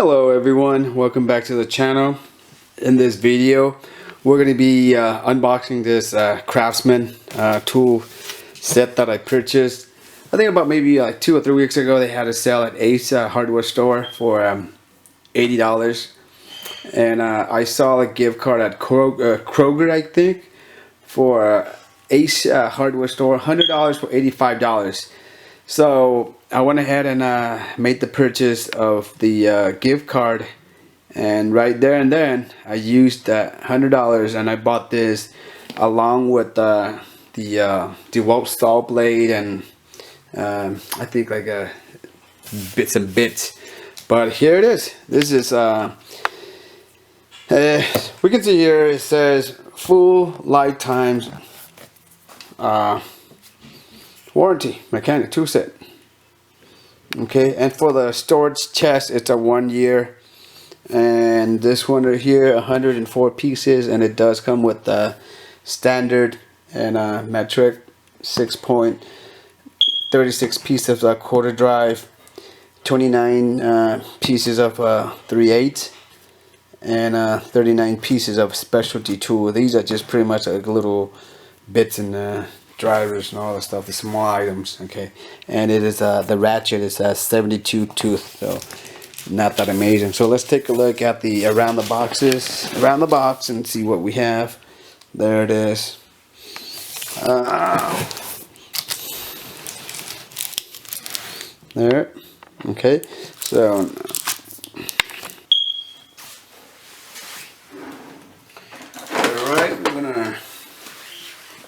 Hello everyone, welcome back to the channel. In this video we're going to be unboxing this Craftsman tool set that I purchased. I think about maybe like 2 or 3 weeks ago. They had a sale at Ace hardware store for $80, and I saw a gift card at Kroger, I think, for Ace hardware store, $100 for $85. So I went ahead and made the purchase of the gift card, and right there and then I used that $100 and I bought this along with the DeWalt saw blade and I think like bits and bits. But here it is. This is we can see here it says full lifetime warranty, mechanic tool set. Okay, and for the storage chest, it's a 1 year, and this one right here, 104 pieces, and it does come with the standard and metric 6.36 pieces of quarter drive, 29 pieces of 3/8, and 39 pieces of specialty tool. These are just pretty much like little bits and drivers and all the stuff, the small items. Okay, and it is the ratchet is a 72 tooth, so not that amazing. So let's take a look at the around the box and see what we have. There it is. There. Okay, so alright, we're gonna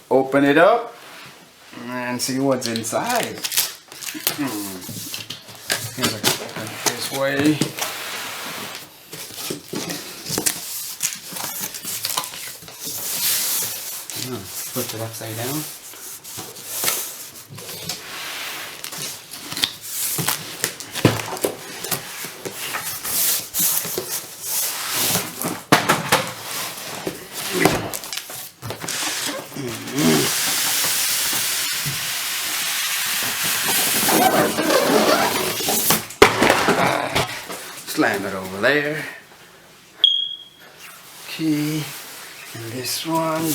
open it up and see what's inside. This way. Flip it upside down. Slam it over there. Okay, and this one.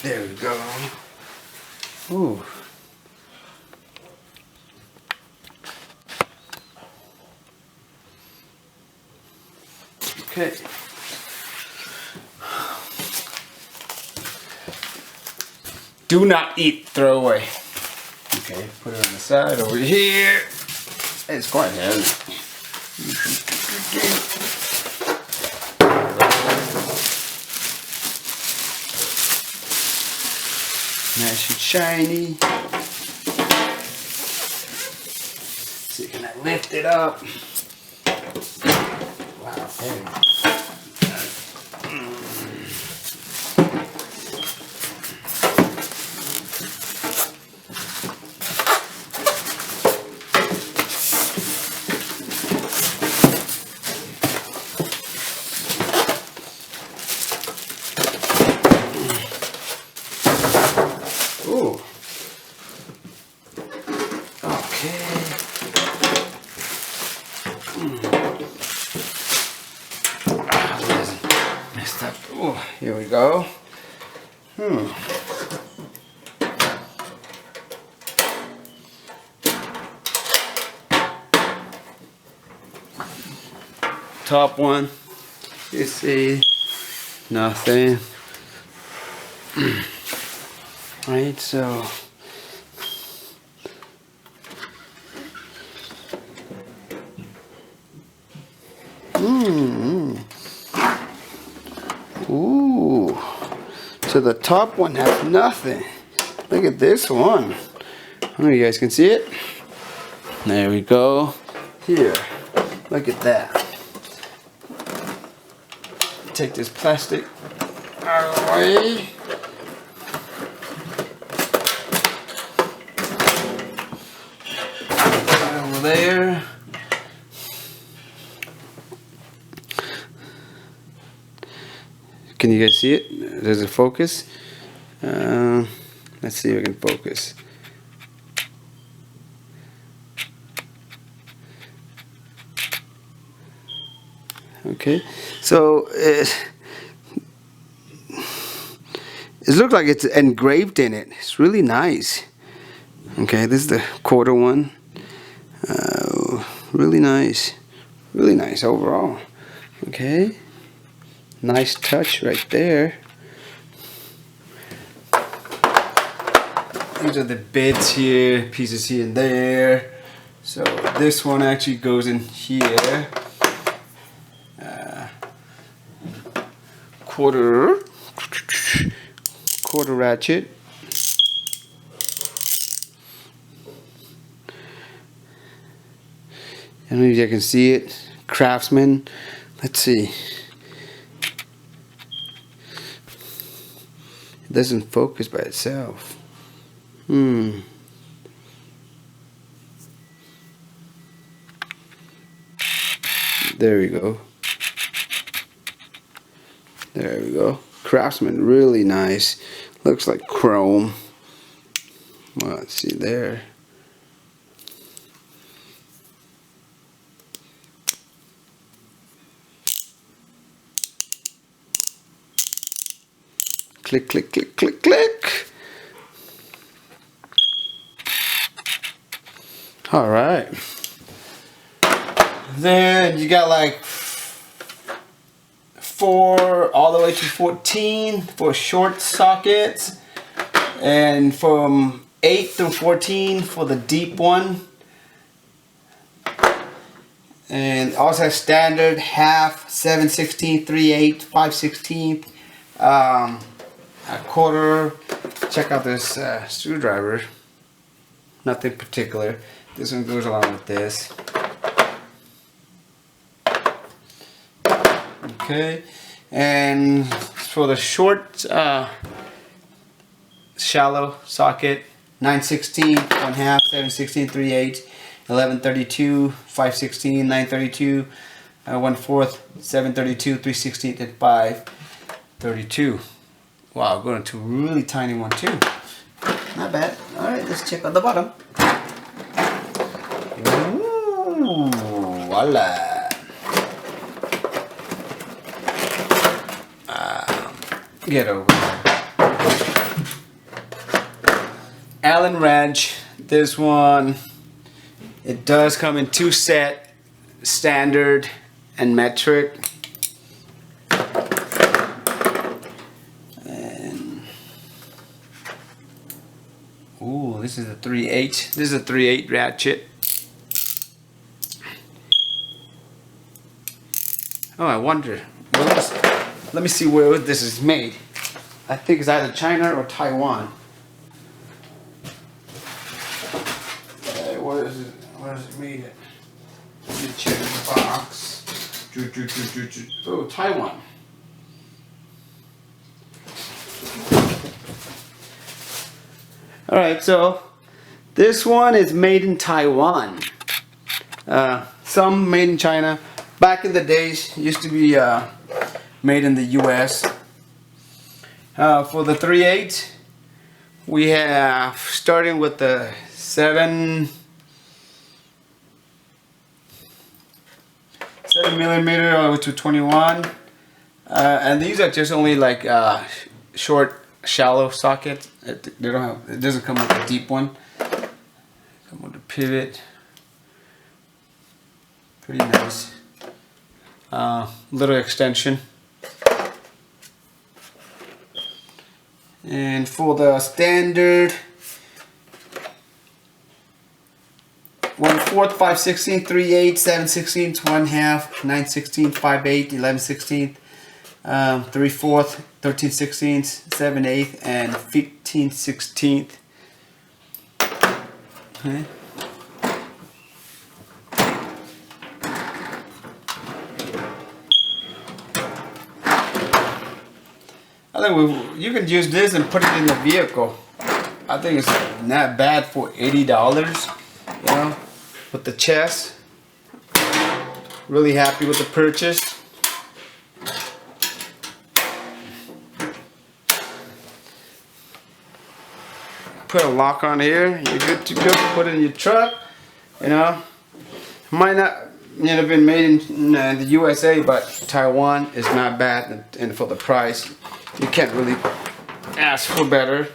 There we go. Ooh. Okay. Do not eat, throw away. Okay, put it on the side over here. It's quite heavy. Nice and shiny. So can I lift it up? Wow, heavy. Ooh. Okay. Messed up. Oh, here we go. Top one. You see nothing. Right, so ooh, so the top one has nothing. Look at this one. I don't know if you guys can see it. There we go. Here, look at that. Take this plastic out of the way. There. Can you guys see it? Does it focus? Let's see if we can focus. Okay, so it looks like it's engraved in it. It's really nice. Okay, this is the quarter one. Really nice overall. Okay, nice touch right there. These are the bits here, pieces here and there. So this one actually goes in here. Quarter ratchet. I don't know if you can see it. Craftsman. Let's see. It doesn't focus by itself. There we go. There we go. Craftsman, really nice. Looks like chrome. Well, let's see there. Click, click, click, click, click. All right. Then you got like 4 all the way to 14 for short sockets, and from 8 through 14 for the deep one, and also has standard, half, 7/16, 3/8, 5/16, a quarter. Check out this screwdriver. Nothing particular. This one goes along with this. Okay, and for the short shallow socket, 9/16, 1/2, 7/16, 3/8, 11/32, 5/16, 9/32, 1/4, 7/32, 3/16, and 5/32. Wow, going to a really tiny one too. Not bad. All right, let's check out the bottom. Ooh, voila. Get over it. Allen wrench. This one, it does come in 2 set, standard and metric. And ooh, this is a 3/8. This is a 3/8 ratchet. Oh, I wonder. Let me see where this is made. I think it's either China or Taiwan. Where is it? Where is it made at? Let me check the box. Oh, Taiwan. Alright, so this one is made in Taiwan. Some made in China. Back in the days, used to be made in the US. For the 3/8, we have, starting with the 7mm all the way to 21, and these are just only like short, shallow sockets. They don't have. It doesn't come with a deep one. Come with a pivot. Pretty nice. Little extension. And for the standard, 1/4, 5/16, 3/8, 7/16, 1/2, 9/16, 5/8, 11/16, 3/4, 13/16, 7/8, and 15/16. Okay. I think you can use this and put it in the vehicle. I think it's not bad for $80, you know, with the chest. Really happy with the purchase. Put a lock on here, you're good to go. Put it in your truck, you know. have been made in the USA, but Taiwan is not bad, and for the price, you can't really ask for better.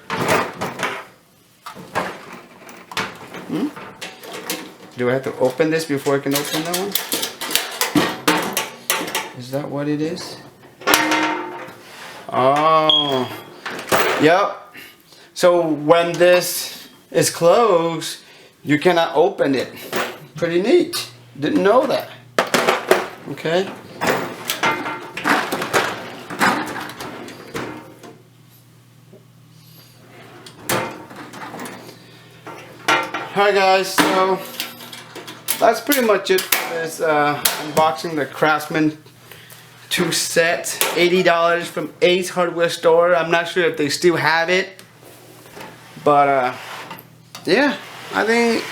Do I have to open this before I can open that one? Is that what it is? Oh, yep. So when this is closed, you cannot open it. Pretty neat. Didn't know that. Okay. Alright guys, so that's pretty much it for this unboxing the Craftsman 2 set. $80 from Ace Hardware Store. I'm not sure if they still have it, but yeah, I think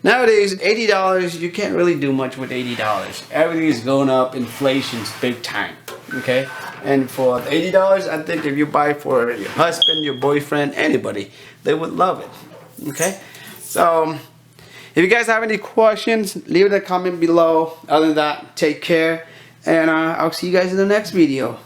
nowadays $80, you can't really do much with $80. Everything is going up, inflation's big time. Okay, and for the $80, I think if you buy for your husband, your boyfriend, anybody, they would love it. Okay, so if you guys have any questions, leave it in a comment below. Other than that, take care, and I'll see you guys in the next video.